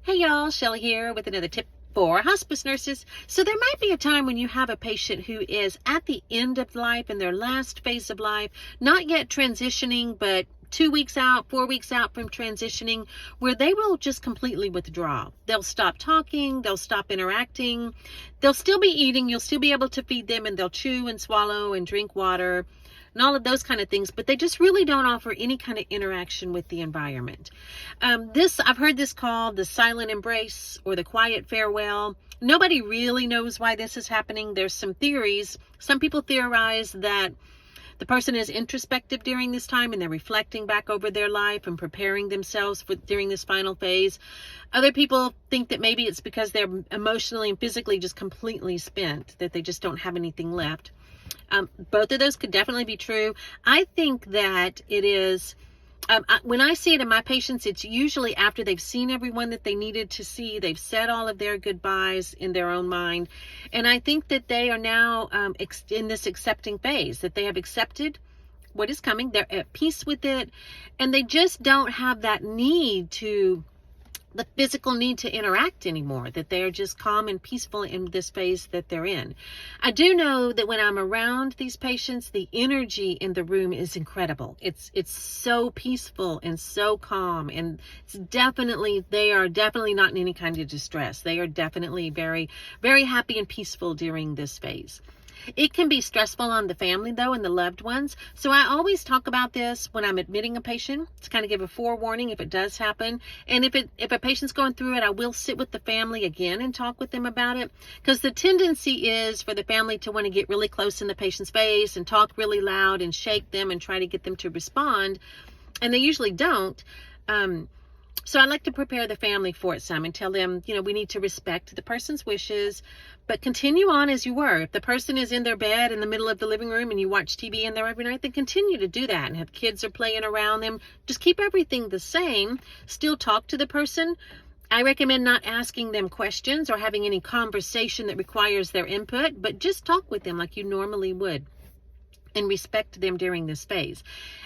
Hey y'all, Shelly here with another tip for hospice nurses. So there might be a time when you have a patient who is at the end of life, in their last phase of life, not yet transitioning, but 2 weeks out, 4 weeks out from transitioning, where they will just completely withdraw. They'll stop talking, they'll stop interacting, they'll still be eating, you'll still be able to feed them, and they'll chew and swallow and drink water and all of those kind of things, but they just really don't offer any kind of interaction with the environment. I've heard this called the silent embrace or the quiet farewell. Nobody really knows why this is happening. There's some theories. Some people theorize that the person is introspective during this time and they're reflecting back over their life and preparing themselves for during this final phase. Other people think that maybe it's because they're emotionally and physically just completely spent, that they just don't have anything left. Both of those could definitely be true. I think that it is, when I see it in my patients, it's usually after they've seen everyone that they needed to see. They've said all of their goodbyes in their own mind. And I think that they are now in this accepting phase, that they have accepted what is coming. They're at peace with it. And they just don't have that need the physical need to interact anymore, that they're just calm and peaceful in this phase that they're in. I do know that when I'm around these patients, the energy in the room is incredible. It's so peaceful and so calm, and they are definitely not in any kind of distress. They are definitely very, very happy and peaceful during this phase. It can be stressful on the family, though, and the loved ones. So I always talk about this when I'm admitting a patient to kind of give a forewarning if it does happen. And if a patient's going through it, I will sit with the family again and talk with them about it. Because the tendency is for the family to want to get really close in the patient's face and talk really loud and shake them and try to get them to respond. And they usually don't. So I like to prepare the family for it some and tell them, we need to respect the person's wishes, but continue on as you were. If the person is in their bed in the middle of the living room and you watch TV in there every night, then continue to do that, and have kids are playing around them. Just keep everything the same. Still talk to the person. I recommend not asking them questions or having any conversation that requires their input, but just talk with them like you normally would, and respect them during this phase.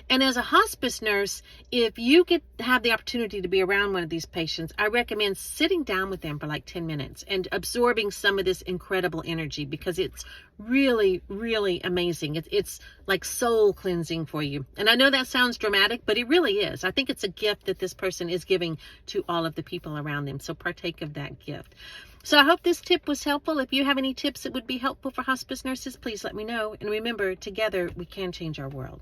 And as a hospice nurse, if you have the opportunity to be around one of these patients, I recommend sitting down with them for like 10 minutes and absorbing some of this incredible energy, because it's really, really amazing. It's like soul cleansing for you. And I know that sounds dramatic, but it really is. I think it's a gift that this person is giving to all of the people around them. So partake of that gift. So I hope this tip was helpful. If you have any tips that would be helpful for hospice nurses, please let me know. And remember, together we can change our world.